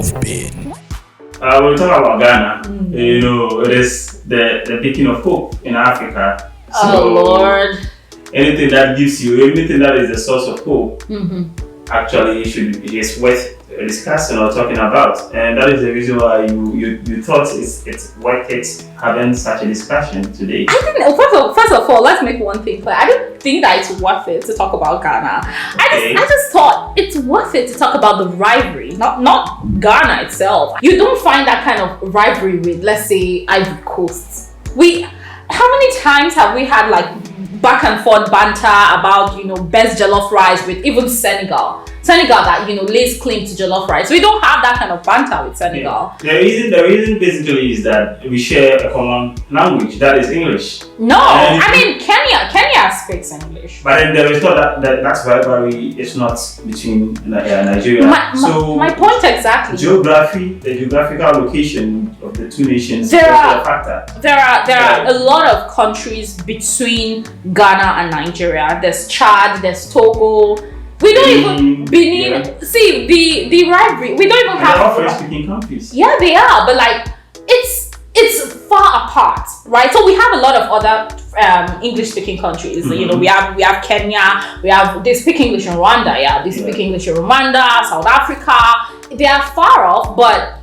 of pain. When we talk about Ghana, it is the beacon of hope in Africa. So Lord. Anything that is the source of hope, actually is worth discussing or talking about. And that is the reason why you thought it's worth it having such a discussion today. I think, first of all, let's make one thing clear. I don't think that it's worth it to talk about Ghana. I just thought it's worth it to talk about the rivalry, not Ghana itself. You don't find that kind of rivalry with, let's say, Ivory Coast. How many times have we had like back and forth banter about, best jollof rice with even Senegal that, lays claim to jollof rice. We don't have that kind of banter with Senegal. Yeah. The reason basically is that we share a common language, that is English. No, I mean Kenya speaks English. But then there is not that's rivalry. It's not between Nigeria. My point exactly. The geographical location of the two nations is a factor. There are a lot of countries between Ghana and Nigeria. There's Chad, there's Togo. We don't even Benin. See the rivalry. We don't even have. They're all French-speaking countries. Yeah, they are, but like it's far apart, right? So we have a lot of other English-speaking countries. We have Kenya. They speak English in Rwanda. Yeah, they speak English in Rwanda, South Africa. They are far off, but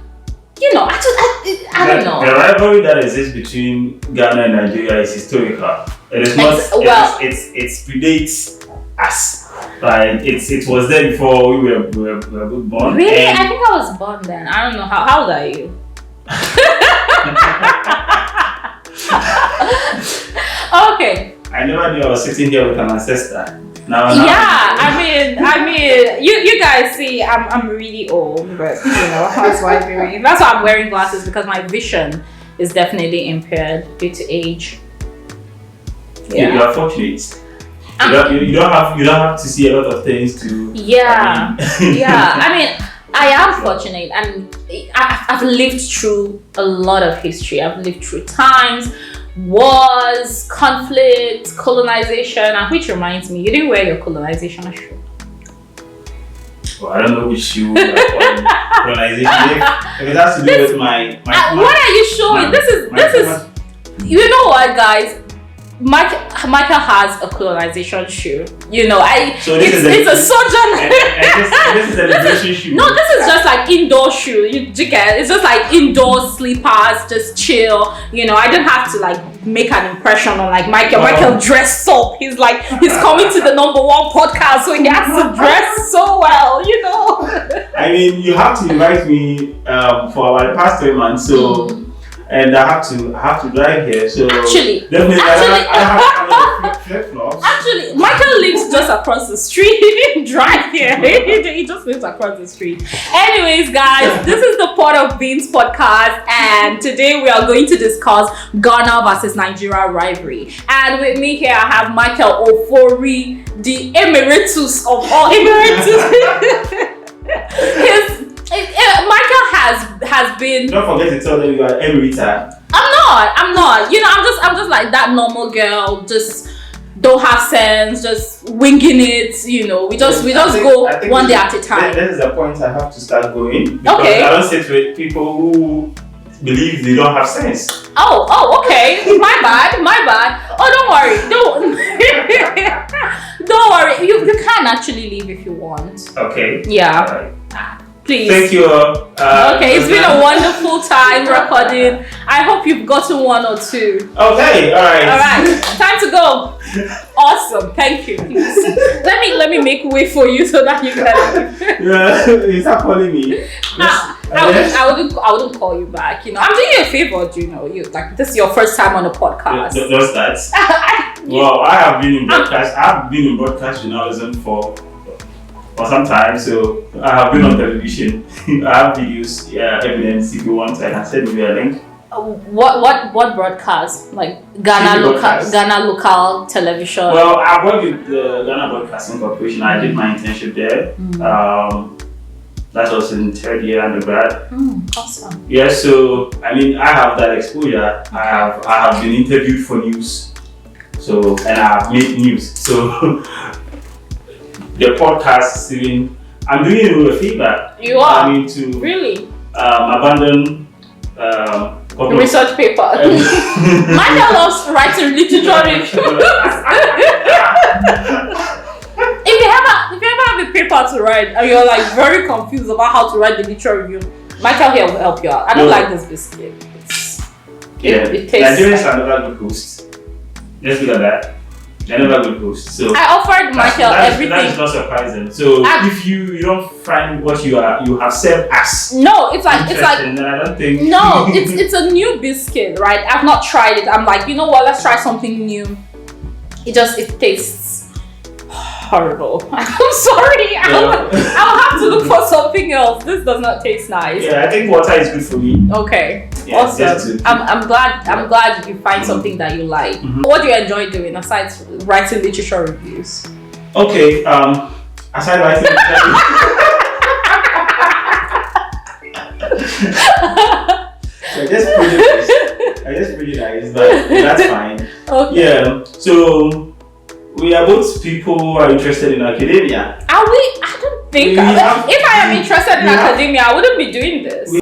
I don't know. The rivalry that exists between Ghana and Nigeria is historical. It is not. It predates us. Like it was there before we were born. Really? I think I was born then. I don't know how old are you? Okay. I never knew I was sitting here with an ancestor. Now I mean, you guys see, I'm really old, but that's why I'm wearing glasses, because my vision is definitely impaired due to age. Yeah, you are fortunate. You don't have to see a lot of things to. Yeah. I mean, I am fortunate, and I've lived through a lot of history. I've lived through times, wars, conflict, colonization, and which reminds me, you didn't wear your colonization shoe. Well, I don't know which shoe colonization. If it has to do with my what are you showing? This is. You know what, guys? Michael has a colonization shoe. It's a sojourn. This is a liberation shoe. No, this is just like indoor shoe. You get? It's just like indoor sleepers, just chill. I didn't have to like make an impression on like Michael. Michael dressed up. He's coming to the #1 podcast, so he has to dress so well. I mean, you have to invite me for the past 3 months, so. And I have to drive here, so definitely I have flip-flops. Actually, Michael lives just across the street. He didn't drive here. He just lives across the street. Anyways, guys, this is the Pot of Beans podcast, and today we are going to discuss Ghana versus Nigeria rivalry. And with me here, I have Michael Ofori, the emeritus of all emeritus. Michael has been. Don't forget to tell them you are emerita. I'm not. I'm just like that normal girl. Just don't have sense. Just winging it. We just go one day at a time. This is the point I have to start going. Because I don't sit with people who believe they don't have sense. Oh, okay. My bad. Oh, don't worry. Don't worry. You can actually leave if you want. Okay. Yeah. All right. Please. Thank you. Okay, it's been a wonderful time recording. I hope you've gotten one or two. Okay, all right. Time to go. Awesome, thank you. Please. Let me make way for you so that you can. You start calling me. I wouldn't call you back. I'm doing you a favor. You like this is your first time on a podcast. Does that? Well, I have been in broadcast. I've been in broadcast journalism for some time, so I have been on television. I have videos, evidence. If you want, I can send you a link. What broadcast? Like Ghana local television? Well, I worked with the Ghana Broadcasting Corporation. I did my internship there. That was in third year undergrad. Awesome. Yeah, so I mean, I have that exposure. I have been interviewed for news, and I have made news. So the podcast even I'm doing it with feedback. You are? I mean to Really? Abandon research paper. Michael loves writing literature reviews. If you ever have a paper to write and you're like very confused about how to write the literature review, Michael here will help you out. I don't like this biscuit. It tastes. Nigerians are never good hosts. Let's look at that. They're never good hosts. So I offered Michael everything. That is not surprising. So if you don't find what you have served as no, it's like then I don't think no, it's a new biscuit, right? I've not tried it. I'm like, you know what? Let's try something new. It tastes horrible. I'm sorry. I'll have to look for something else. This does not taste nice. Yeah, I think water is good for me. Okay. Yeah, awesome. I'm glad you find something that you like. Mm-hmm. What do you enjoy doing aside writing literature reviews? Okay. Aside writing I just pretty nice, but that's fine. Okay. Yeah. So we are both people who are interested in academia. Are we? I don't think. If I am interested in academia, I wouldn't be doing this.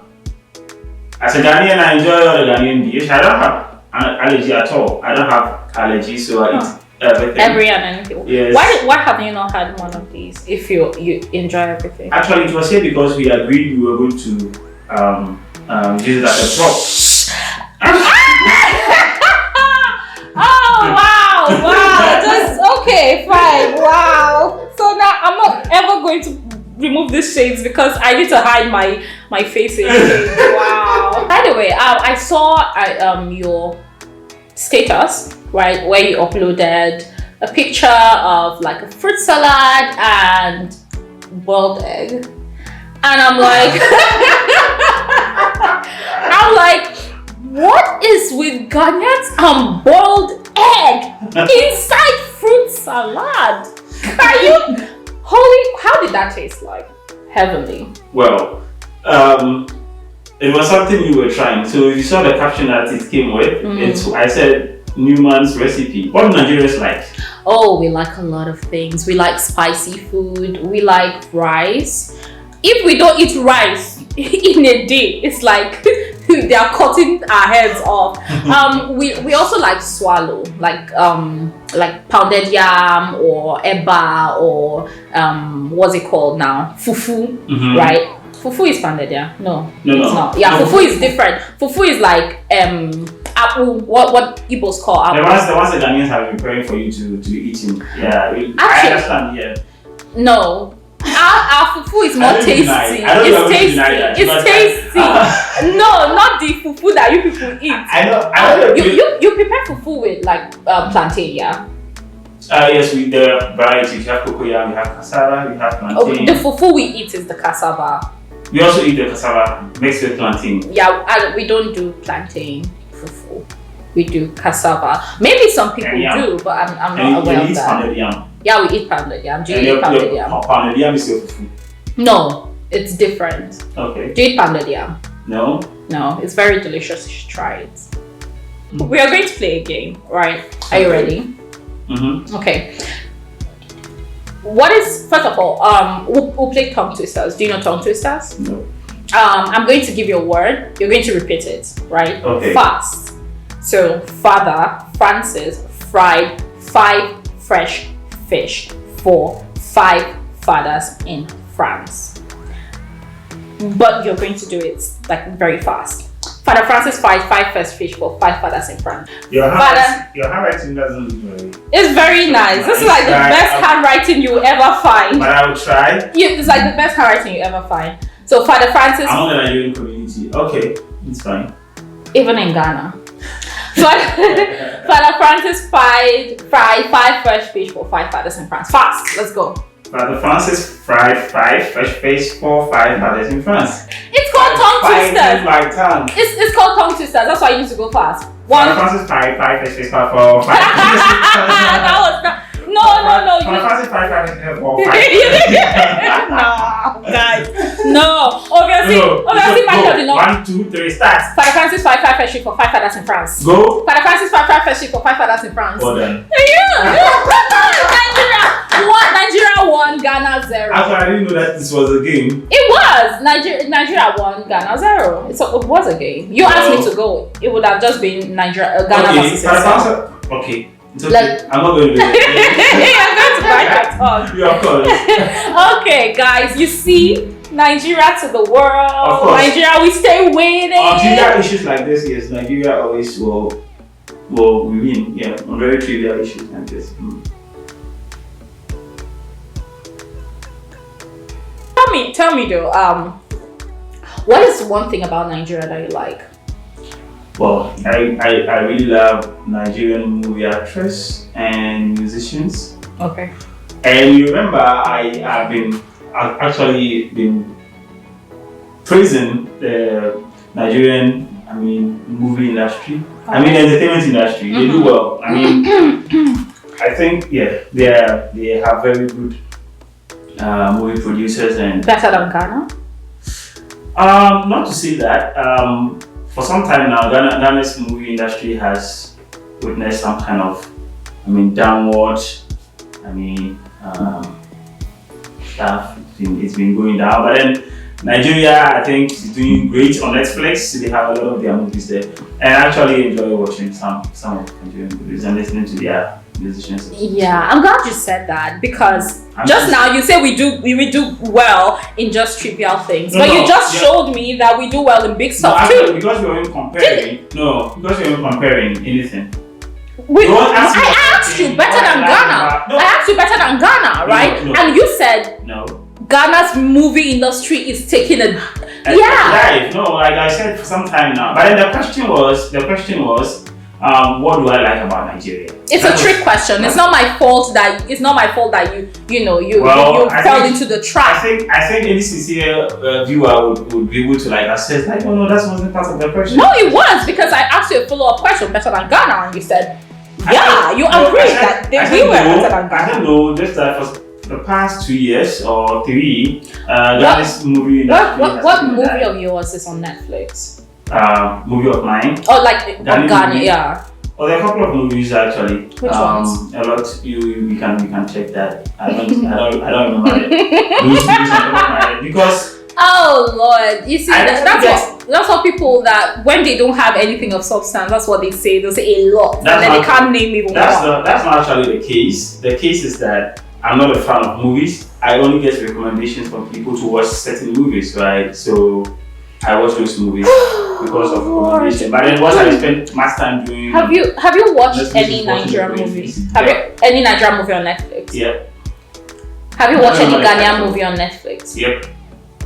As a Ghanaian, I enjoy all the Ghanaian dish. I don't have an allergy at all. I don't have allergies, so I eat everything. Every and anything. Yes. Why have you not had one of these? If you enjoy everything. Actually, it was here because we agreed we were going to use it as a prop. Oh wow! Just okay, fine. Wow. So now I'm not ever going to remove these shades because I need to hide my face in shades. Wow. By the way, I saw your status, right, where you uploaded a picture of like a fruit salad and boiled egg, and I'm like, what is with Ghanaians and boiled egg inside fruit salad? Are you holy? How did that taste like? Heavenly. Well, it was something you were trying. So you saw the caption that it came with. I said Newman's recipe. What do Nigerians like? Oh, we like a lot of things. We like spicy food. We like rice. If we don't eat rice in a day, it's like they are cutting our heads off. We also like swallow, like pounded yam or eba or what's it called now? Fufu, right? Fufu is pounded yam. No, it's not. Yeah, fufu is different. Fufu is like apple. What Igbos call apple. The ones the Ghanaians have been preparing for you to be eating. Yeah, I understand. Yeah. No. Our fufu is more tasty. It's tasty. It's tasty. No, not the fufu that you people eat. I know. You prepare fufu with like plantain, yeah. Yes, there are varieties. You have cocoyam, you have cassava, you have plantain. The fufu we eat is the cassava. We also eat the cassava mixed with plantain. Yeah, we don't do plantain fufu. We do cassava. Maybe some people do, but I'm not aware of that. Pounded yam. Yeah, we eat pounded yam. Do you eat pounded yam? Pounded yam is your fufu. No, it's different. Okay. Do you eat pounded yam? No. No, it's very delicious. You should try it. We are going to play a game, right? Are you ready? Okay. What is, first of all, we'll play tongue twisters. Do you know tongue twisters? No. I'm going to give you a word. You're going to repeat it, right? Okay. Fast. So, Father Francis fried 5 fresh fish for 5 fathers in France. But you're going to do it like very fast. Father Francis fried 5 fresh fish for 5 fathers in France. Your handwriting doesn't look very... It's very nice. This is like the best handwriting you will ever find. But I will try. It's like the best handwriting you ever find. So Father Francis... I'm on the Nigerian community. Okay, it's fine. Even in Ghana. Father Francis fried 5 fresh fish for 5 fathers in France. Fast, let's go. Father Francis fried 5 fresh fish for 5 fathers in France. It's called tongue twisters. My tongue. It's called tongue twisters. That's why you need to go fast. Father Francis fried 5 fresh fish for 5 fathers in France. That was not. No. Father Francis fried 5 fresh fish for 5. No, guys. No. Obviously, obviously, man, you know. 1, 2, 3, start. Father Francis 5 First Street for 5 fathers in France. Go. Father Francis 5 First Street for 5 fathers in France. Well done. Nigeria 1, Ghana 0. Actually, I didn't know that this was a game. It was Nigeria 1, Ghana 0. It was a game. You asked me to go. It would have just been Ghana versus Israel. Okay. It's okay. I'm not going to do it. I'm going to back that up. Yeah, of course. Okay, guys, you see, Nigeria to the world. Of course. Nigeria, we stay winning. Trivial issues like this, yes, Nigeria always will win. Yeah, on very trivial issues like this. Tell me though, what is one thing about Nigeria that you like? Well, I really love Nigerian movie actors and musicians. Okay. And you remember I've actually been praising the Nigerian, movie industry. Okay. Entertainment industry. They do well. I think they have very good movie producers and better than Ghana. Not to say that. For some time now, Ghana's movie industry has witnessed some kind of, downward. Stuff. It's been going down, but then Nigeria, I think, is doing great on Netflix. They have a lot of their movies there, and I actually enjoy watching some of Nigerian movies and listening to their musicians. Yeah, I'm glad you said that because just now you say we do well in just trivial things, but you just showed me that we do well in big stuff too. Because we weren't comparing. Because we weren't comparing anything. I asked you better than Ghana. I asked you better than Ghana, right? No. And you said no. Ghana's movie industry is taking a dive. No, like I said for some time now. But then the question was, what do I like about Nigeria? It's a trick question. It's not my fault that you fell into the trap. I think any sincere viewer would be able to assess that wasn't part of the question. No, it was because I asked you a follow-up question better than Ghana and you said you agreed that we were better than Ghana. I don't know, just that for the past 2 years or 3, Ghana's movie industry. What movie of yours is on Netflix? Movie of mine. Oh, like Ghana, yeah. Oh, there are a couple of movies actually. Which ones? A lot. You can check that. I don't remember it. Those movies on top of my head because. Oh Lord! You see, that's what people that when they don't have anything of substance, that's what they say. They'll say a lot, and then they can't name even one. That's not actually the case. The case is that I'm not a fan of movies. I only get recommendations from people to watch certain movies, right? So I watch those movies because of recommendation. But then once I spend much time doing. Have you watched any Nigerian movies? Have you any Nigerian movie on Netflix? Yep. Have you watched any Ghanaian movie on Netflix? Yep.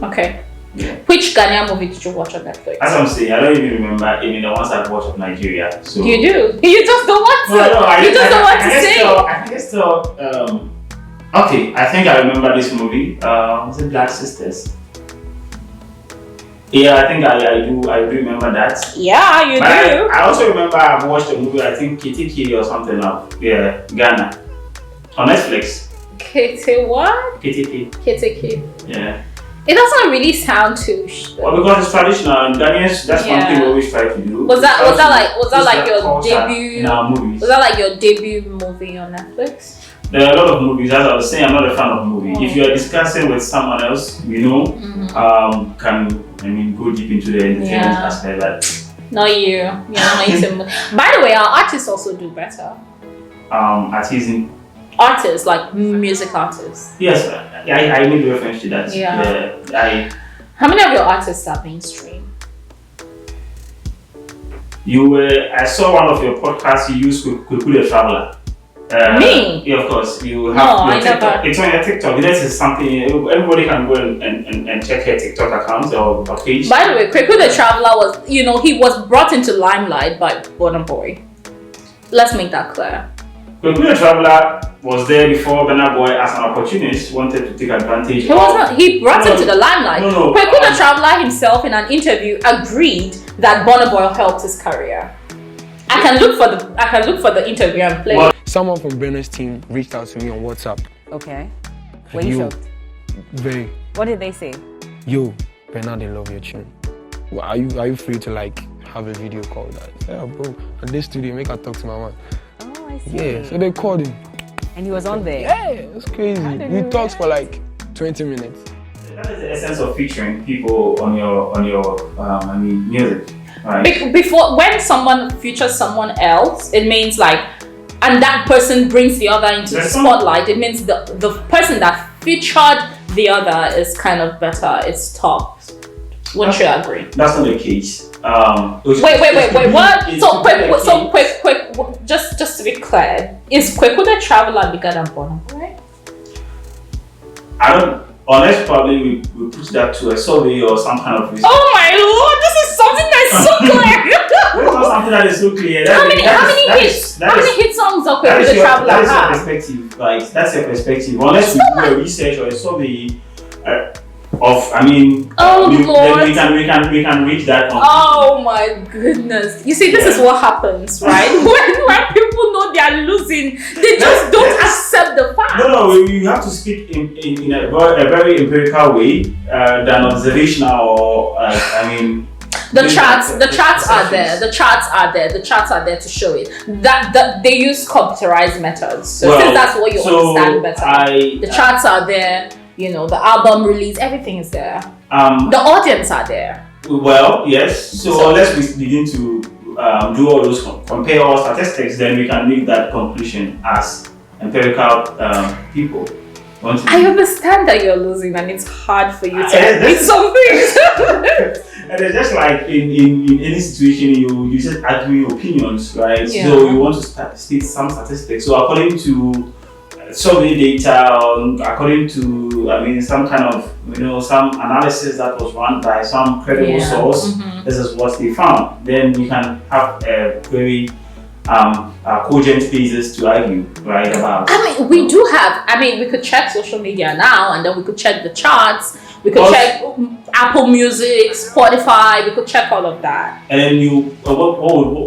Okay. Yeah. Which Ghanaian movie did you watch on Netflix? As I'm saying, I don't even remember any the ones I've watched of Nigeria. So you do. You just don't want to. No, you just don't want to say. I can still. Okay, I think I remember this movie. Was it Black Sisters? Yeah, I think I do remember that. Yeah, you do. I also remember I've watched a movie, I think Kitty or something of Ghana. On Netflix. Kitty what? Kitty. Yeah. It doesn't really sound too. Well, because it's traditional and Ghanaians, that's one thing we always try to do. Was that like your debut in our movies? Was that like your debut movie on Netflix? There are a lot of movies. As I was saying, I'm not a fan of movies. If you are discussing with someone else, can go deep into the entertainment aspect. That not you. By the way, our artists also do better. Artists like music artists. Yes, I made reference to that. Yeah. How many of your artists are mainstream? I saw one of your podcasts. You used Kukude Traveler. Me? Yeah, of course. You have your TikTok. It's on your TikTok. This is something everybody can go and check her TikTok account or page. By the way, Kweku the Traveler was, he was brought into limelight by Burna Boy. Let's make that clear. Kweku the Traveler was there before Burna Boy, as an opportunist, wanted to take advantage. He brought him to the limelight. Kweku the Traveler himself, in an interview, agreed that Burna Boy helped his career. I can look for the interview and play. Someone from Burna's team reached out to me on WhatsApp. Okay. Were you shocked? Very. What did they say? Yo, Bernard, they love your tune. Well, are you free to like have a video call that? Yeah, bro. At this studio, make her talk to my man. Oh, I see. Yeah, so they called him. And he was on there. Yeah, it's crazy. We talked for like 20 minutes. That is the essence of featuring people on your music, right? Before, when someone features someone else, it means like, and that person brings the other into the spotlight. It means the person that featured the other is kind of better. It's top. Wouldn't you agree? That's not the case. Wait. What? So quick. Just to be clear, is Kweku the Traveler bigger than Burna Boy? I don't. Unless probably we put that to a survey or some kind of research. Oh my lord, this is something that's so clear. It's not something that is so clear. How many hit songs are Kweku the Traveler have? That is your perspective, right? That's your perspective. Unless we do a research or a survey Lord. then we can reach that conclusion. Oh my goodness. You see, this is what happens, right? when people know they are losing, they just don't accept the fact. No, you have to speak in a very empirical way than observational or the charts are there. The charts are there to show it. That they use computerized methods. So since that's what you understand better. The charts are there. You know, the album release, everything is there. The audience are there. Well, yes. So unless we begin to do all those compare all statistics, then we can make that conclusion as empirical people. I understand that you're losing, and it's hard for you to admit something. And it's just like in any situation, you just argue opinions, right? Yeah. So you want to state some statistics. So according to survey data, according to some kind of some analysis that was run by some credible source, this is what they found. Then you can have a very cogent basis to argue, right, about. We do have. We could check social media now, and then we could check the charts. We could check Apple Music, Spotify. We could check all of that. And then what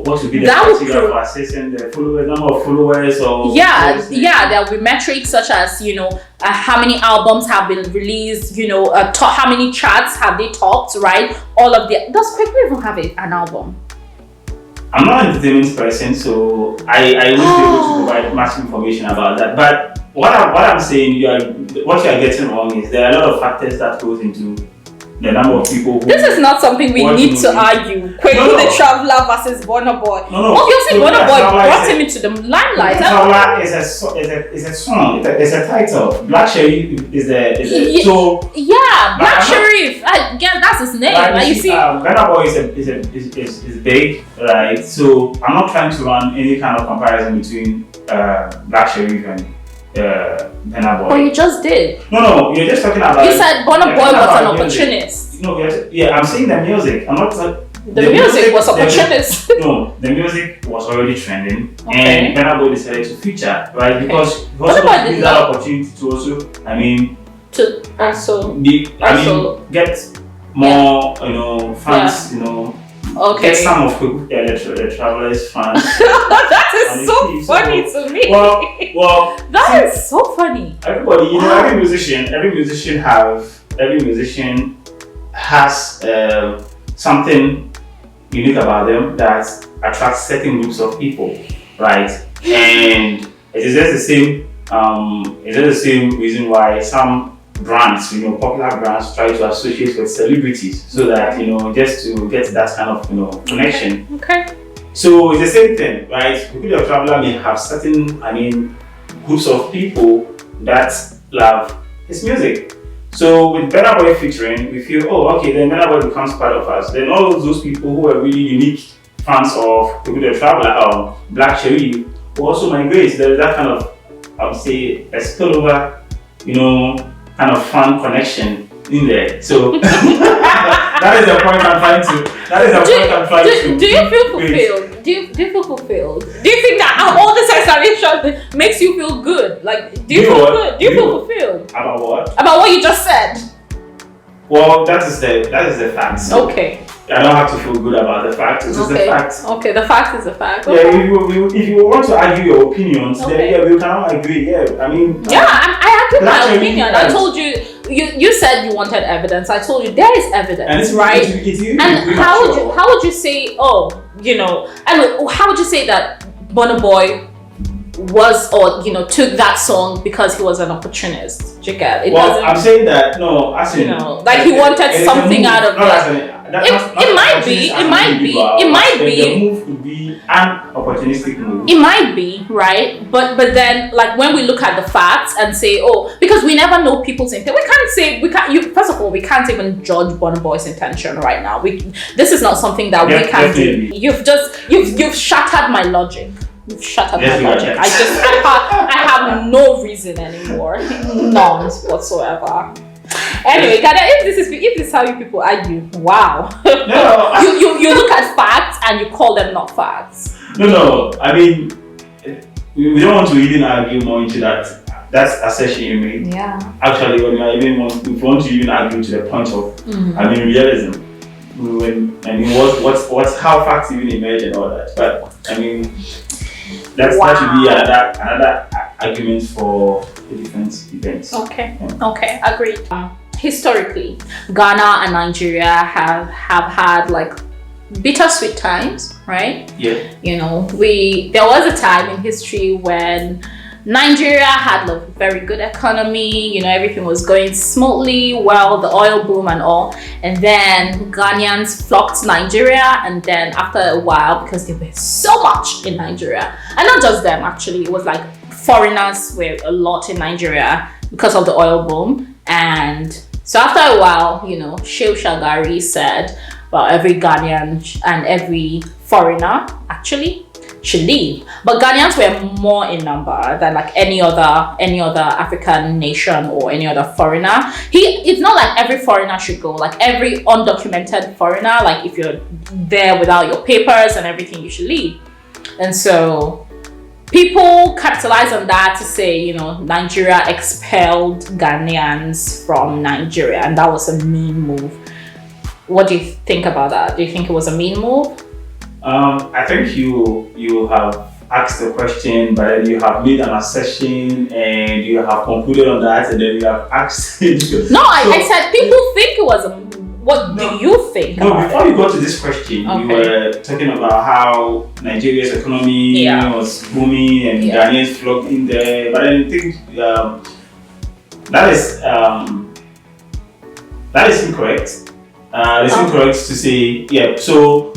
would be the criteria for assessing the number of followers or? There will be metrics such as how many albums have been released. How many charts have they topped? Right, all of the. Does Kweku even have an album? I'm not an entertainment person, so I won't be able to provide much information about that. But what I'm saying, what you are getting wrong is there are a lot of factors that goes into the number of people. This is not something we need to argue. Kweku the Traveler versus Burna Boy. No. Obviously, Burna Boy brought him into the limelight. Traveler is a song. It's a title. Black Sherif is Black Sherif. That's his name. You see, Burna Boy is big, right? So I'm not trying to run any kind of comparison between Black Sherif and Burna Boy. But you just did. No, you're just talking about. You said Burna Boy was an opportunist. No, I'm saying the music. I'm not. The music was opportunist. No, the music was already trending, and Burna Boy decided to feature, right? Because he also used that opportunity to also, get more, fans, get some of the Travelers fans. That is so funny to me. Well, that is so funny. Everybody, every musician has something unique about them that attracts certain groups of people, right? And it is just the same reason why some brands, popular brands, try to associate with celebrities so that just to get that kind of connection. Okay. So it's the same thing, right? Kweku the Traveler may have certain groups of people that love his music. So with Burna Boy featuring, we feel, then Burna Boy becomes part of us. Then all of those people who are really unique fans of Kweku the Traveler, Black Sherif, will also migrate. There is that kind of, I would say, a spillover, kind of fun connection in there. So that is the point I'm trying to. Do you feel fulfilled? Do you feel fulfilled? Do you think that all this explanation makes you feel good? Like, do you feel good? Do you feel fulfilled? About what? About what you just said. Well, that is the fact. So okay. I don't have to feel good about the fact. It is the fact. Okay, the fact is the fact. Okay. Yeah, if you want to argue your opinions, then we cannot agree. Yeah, I agree with my opinion. I told you you said you wanted evidence. I told you there is evidence, right? And how would you say, and how would you say that Burna Boy was, or took that song because he was an opportunist? Do you get it? I'm saying that like he wanted something out of it. It might be. The move could be an opportunistic move. It might be, right? But then, like, when we look at the facts and say, because we never know people's intent. First of all, we can't even judge Burna Boy's intention right now. This is not something that we can do. You've shattered my logic. You've shattered my logic. I have no reason anymore. None whatsoever. Anyway, Ghana, if this is how you people argue, wow. No. you look at facts and you call them not facts. No. I mean, we don't want to even argue more into that. That's assertion you made. Yeah. Actually, if we want to even argue to the point of, realism. What's how facts even emerge and all that. But I mean, that should be another argument for the different events. Okay. Yeah. Okay, agreed. Historically, Ghana and Nigeria have had like bittersweet times, right? Yeah. There was a time in history when Nigeria had a very good economy, everything was going smoothly, the oil boom and all. And then Ghanaians flocked to Nigeria, and then after a while, because there was so much in Nigeria, and not just them actually, it was like foreigners were a lot in Nigeria because of the oil boom. And so after a while, Shehu Shagari said, well, every Ghanaian and every foreigner actually should leave. But Ghanaians were more in number than like any other African nation or any other foreigner. It's not like every foreigner should go. Like every undocumented foreigner, like if you're there without your papers and everything, you should leave. And so people capitalize on that to say, Nigeria expelled Ghanaians from Nigeria, and that was a mean move. What do you think about that? Do you think it was a mean move? I think you have asked the question, but then you have made an assertion and you have concluded on that, and then you have asked. I said people think it was a move. What do you think? Before you go to this question, you were talking about how Nigeria's economy was booming and Ghanaians flocked in there. But I think that is incorrect. It's incorrect to say, so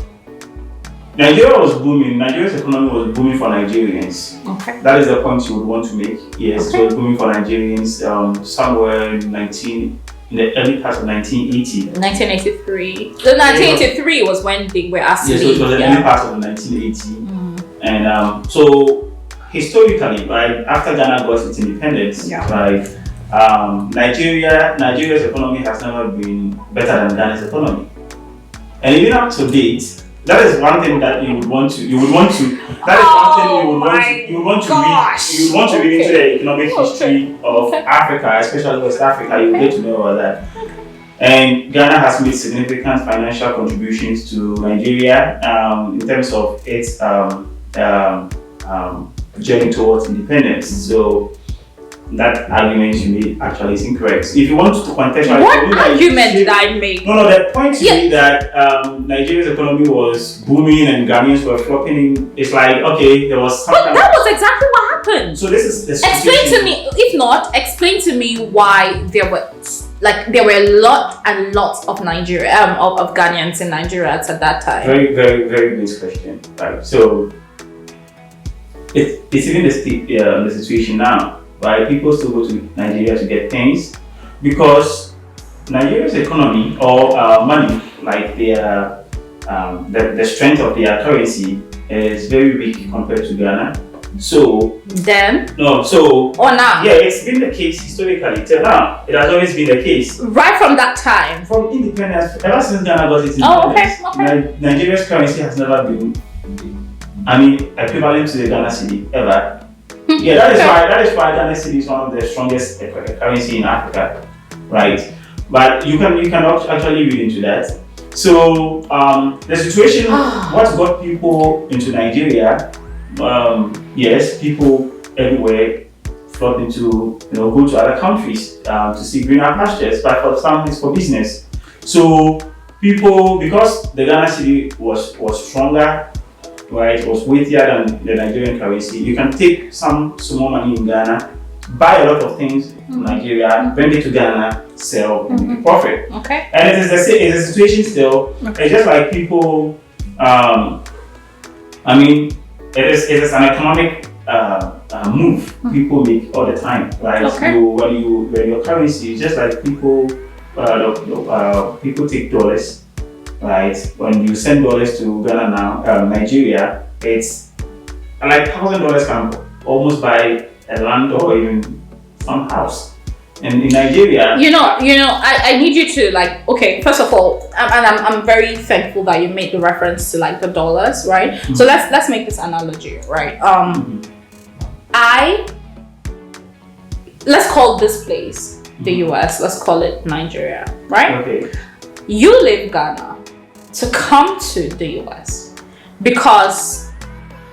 Nigeria was booming. Nigeria's economy was booming for Nigerians. Okay. That is the point you would want to make. Yes, it was booming for Nigerians somewhere in the early part of 1980. 1983. The 1983 was when they were asked to leave. Yes, so it was the early part of 1980. And so historically, right, after Ghana got its independence, right, Nigeria's economy has never been better than Ghana's economy. And even up to date, that is one thing that you would want to read into the economic history of Africa, especially West Africa. You get to know about that. And Ghana has made significant financial contributions to Nigeria in terms of its journey towards independence. So that argument you made actually is incorrect. If you want to contextualize, what argument did I make? No, the point you made that Nigeria's economy was booming and Ghanaians were flocking. It's like, okay, there was But that was exactly what happened. So this is the explain to me. If not, explain to me why there were a lot and lots of Nigeria of Ghanaians in Nigeria at that time. Very, very, very good question. Right. So it's even the situation now. Right, people still go to Nigeria to get things because Nigeria's economy or money, like their the strength of their currency is very weak compared to Ghana. So then now it's been the case historically till now. It has always been the case right from that time, from independence. Ever since Ghana got its independence, Nigeria's currency has never been, equivalent to the Ghana cedi ever. That is why Ghana cedi is one of the strongest currency in Africa, right? But you can actually read into that. So the situation, what got people into Nigeria, people everywhere flock into, go to other countries to see greener pastures, but for some it's for business. So people, because the Ghana cedi was stronger, right, was weightier than the Nigerian currency, you can take some small money in Ghana, buy a lot of things in Nigeria, bring it to Ghana, sell, and make a profit. Okay. And it is the same, it's a situation still. Okay. It's just like people, it is an economic move people make all the time, right? Okay. So when your currency is just like people, people take dollars, right? When you send dollars to Ghana now, Nigeria, it's like $1,000 can almost buy a land or even some house. And in Nigeria, I need you to okay, first of all, I'm very thankful that you made the reference to the dollars, right? Mm-hmm. So let's make this analogy, right? Let's call this place the US, let's call it Nigeria, right? Okay. You leave Ghana to come to the US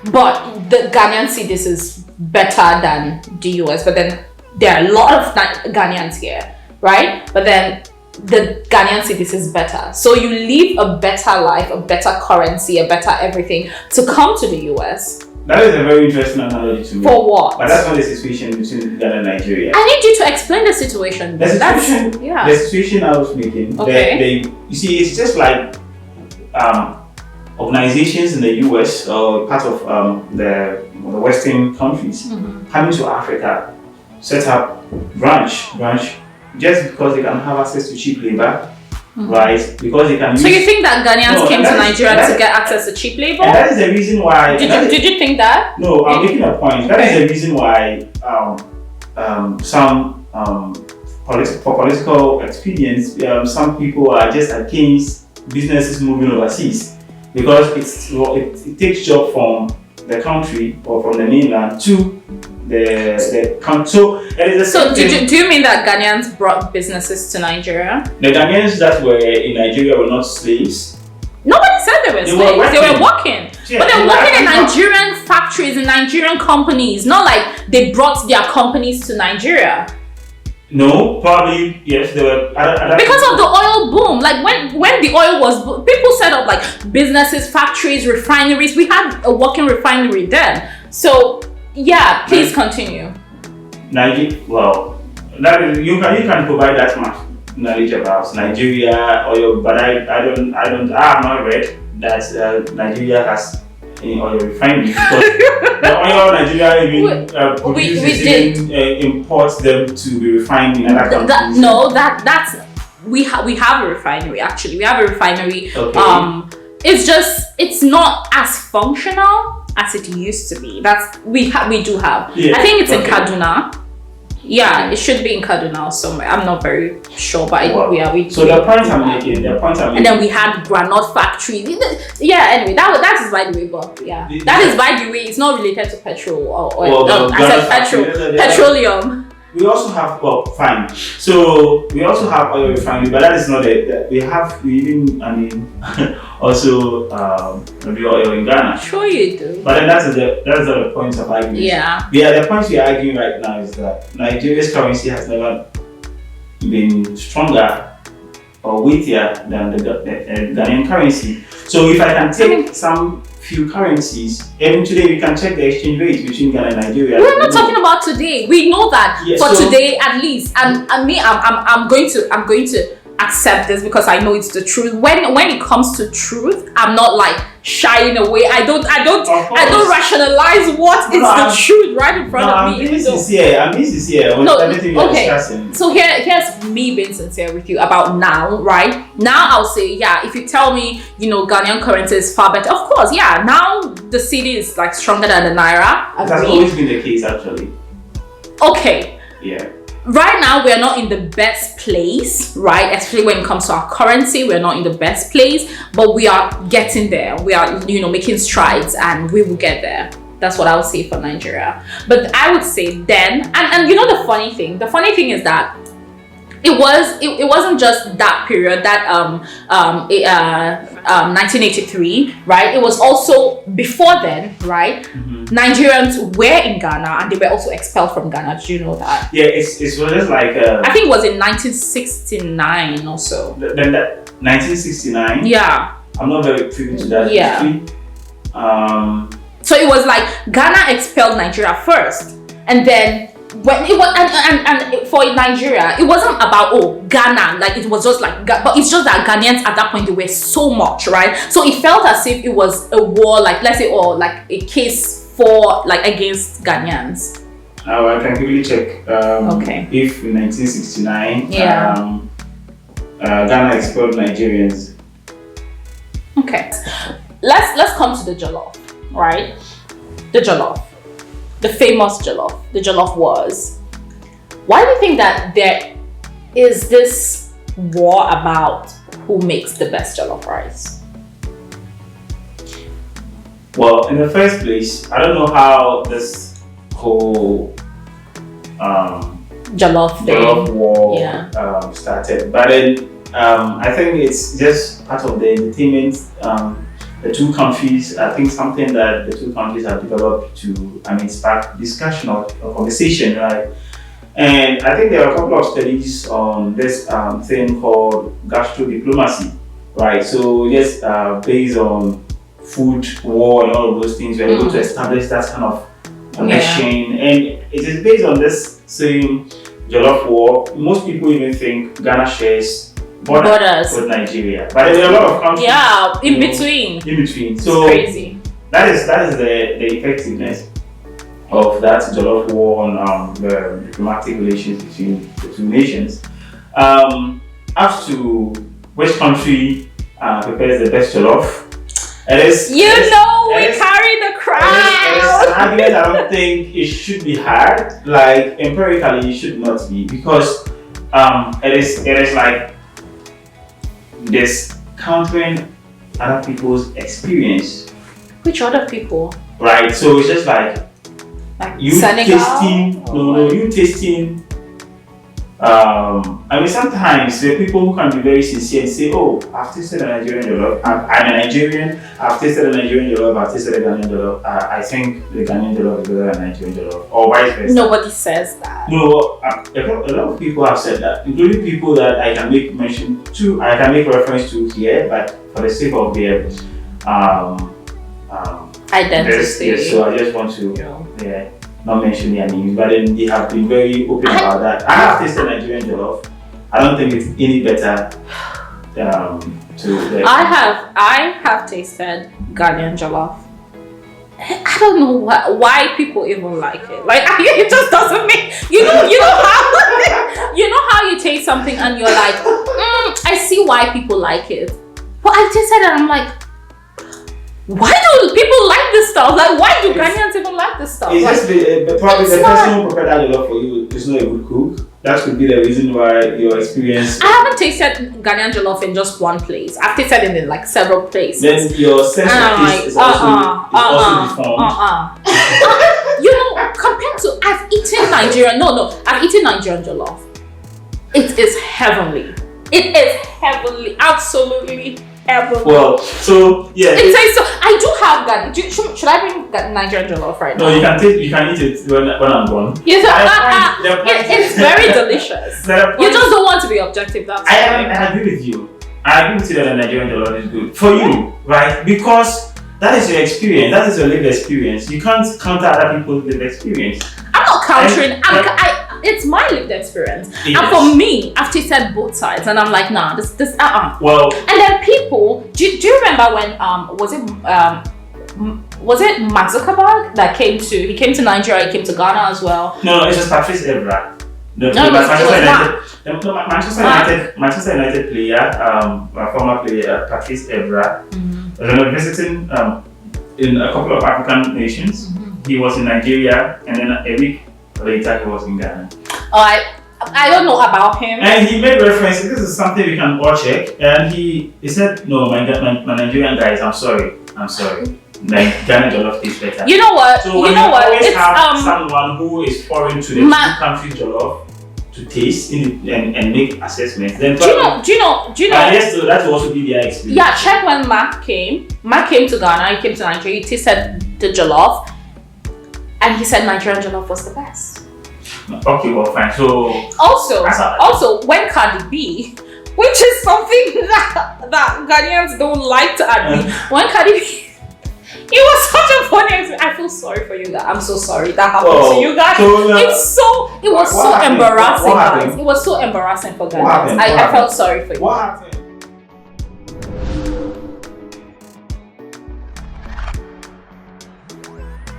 but the Ghanaian cedis is better than the US, but then there are a lot of Ghanaians here, right? But then the Ghanaian cedis is better. So you live a better life, a better currency, a better everything to come to the US. That is a very interesting analogy to me. For what? But that's not the situation between Ghana and Nigeria. I need you to explain the situation. The situation I was making. Okay. You see, it's just like organizations in the US or part of the Western countries coming to Africa, set up branch just because they can have access to cheap labor. Right, because they can. So you think that Ghanaians came to Nigeria to get access to cheap labor? And that is the reason why. Did you think that? No, I'm making a point. That is the reason why some for political expedience, some people are just against businesses moving overseas because it takes job from the country or from the mainland to the country. So do you mean that Ghanaians brought businesses to Nigeria? The Ghanaians that were in Nigeria were not slaves. Nobody said they were slaves. They were working. Yeah, but they're working in Nigerian factories, in Nigerian companies. Not like they brought their companies to Nigeria. No, probably yes. There were because of the oil boom. Like when the oil was, people set up businesses, factories, refineries. We had a working refinery then. So yeah, please continue. Well, that is, you can provide that much knowledge about Nigeria oil, but I have not read that Nigeria has any oil refinery because the oil Nigeria even produces imports them to be refined in other countries. We have a refinery actually. We have a refinery. Okay. It's not as functional as it used to be. We do have. Yeah. I think it's in Kaduna. Yeah, it should be in Kaduna or somewhere. I'm not very sure, but the point I'm making. And then we had granite factory. Yeah, anyway, that is by the way, but yeah, that is by the way. It's not related to petrol or oil. I said petroleum. We also have fine. So we also have oil refinery, but that is not it. We also the oil in Ghana. Sure you do. But then that's the point of argument. Yeah. The point we are arguing right now is that Nigeria's currency has never been stronger or weightier than the Ghanaian currency. So if I can take some few currencies, even today we can check the exchange rate between Ghana and Nigeria. We're not talking about today. We know that today at least. And me, I'm going to accept this because I know it's the truth. When it comes to truth, I'm not shying away. I don't rationalize what is the truth right in front of me. I'm being sincere with everything you're discussing. So here's me being sincere with you about now, right? Now I'll say, yeah, if you tell me, Ghanaian currency is far better, of course, yeah. Now the cedi is stronger than the naira. That's always been the case, actually. Okay. Yeah. Right now, we're not in the best place, right? Especially when it comes to our currency, we're not in the best place, but we are getting there. We are, making strides, and we will get there. That's what I would say for Nigeria. But I would say then, and the funny thing is that it wasn't just that period, that 1983, right? It was also before then, right? Nigerians were in Ghana and they were also expelled from Ghana. Did you know that? Yeah, it's just like I think it was in 1969 or so. Then that 1969. Yeah. I'm not very privy to that history. So it was like Ghana expelled Nigeria first, and then when it was and for Nigeria, it wasn't about Ghana, like it was just like, but it's just that Ghanaians at that point, they were so much, right? So it felt as if it was a war, like let's say, or like a case for like against Ghanaians. I can quickly check. Okay. If in 1969, Ghana expelled Nigerians. Okay, let's come to the jollof, right? The jollof, the famous jollof. The jollof was. Why do you think that there is this war about who makes the best jollof rice? Well, in the first place, I don't know how this whole jollof war started, but then I think it's just part of the entertainment. The two countries, I think something that the two countries have developed to, spark discussion or conversation, right? And I think there are a couple of studies on this thing called gastro diplomacy, right? So yes, based on food war and all of those things, we're able to establish that kind of connection, and it is based on this same jollof war. Most people even think Ghana shares borders with Nigeria, but there are a lot of countries. Yeah, in between. So it's crazy. That is the effectiveness of that jollof war on the diplomatic relations between the two nations. As to which country prepares the best jollof, we carry the crowd. It is an argument I don't think it should be hard. Like empirically, it should not be, because it is like this countering other people's experience. Which other people? Right. So it's just like you Senegal? tasting. You tasting. Sometimes there are people who can be very sincere and say, "Oh, I've tasted a Nigerian jollof. I'm a Nigerian. I've tasted a Nigerian jollof. I've tasted a Ghanaian jollof. I think the Ghanaian jollof is better than Nigerian jollof, or vice versa." Nobody says that. No, a lot of people have said that, including people that I can make reference to here, but for the sake of their identity. So I just want to not mention their names, but then they have been very open about that. I have tasted Nigerian jollof. I don't think it's any better I have tasted Ghanaian jollof. I don't know why people even like it. Like it just doesn't make you know how you taste something and you're like, I see why people like it. But I tasted it and I'm like, why do people like this stuff? Like, why do Ghanaians even like this stuff? It's just probably the person who prepared that jollof for you is not a good cook. That could be the reason why your experience. I haven't tasted Ghanaian jollof in just one place. I've tasted it in like several places. Then your sense of taste is also deformed. Compared to I've eaten Nigerian jollof. It is heavenly. It is heavenly, absolutely heavenly. Well, so yeah. It tastes so. I do have Ghana. Should I bring Nigerian jollof right now? No, you can eat it when I'm gone. Yes, it's very delicious. You just don't want to be objective. That's I agree with you. I agree with you that the Nigerian jollof is good for you, right? Because that is your experience. That is your lived experience. You can't counter other people's lived experience. I'm not countering. It's my lived experience. Yes. And for me, I've tasted both sides, and I'm like, nah, this. Well. And then people, do you remember when was it Mark Zuckerberg that came to Nigeria? He came to Ghana as well. No, it's just Patrice Evra. Manchester United player, former player Patrice Evra, was visiting in a couple of African nations. He was in Nigeria, and then a week later he was in Ghana. I don't know about him. And he made reference. This is something we can all check. And he said, "No, my Nigerian guys, I'm sorry. Like Ghana jollof tastes better." You know what? So when you always have someone who is foreign to the two countries jollof, to taste and make assessments. Then Do you know? yes, so that will also be their experience. Yeah, check when Mark came. Mark came to Ghana. He came to Nigeria. He tasted the jollof, and he said Nigerian jollof was the best. Okay, well, fine. So also when Cardi B, which is something that Ghanaians don't like to admit, when Cardi B. It was such a funny experience. I feel sorry for you guys. I'm so sorry that happened to you guys. It was so embarrassing, guys. It was so embarrassing for Ghanaians. I felt sorry for you. What happened?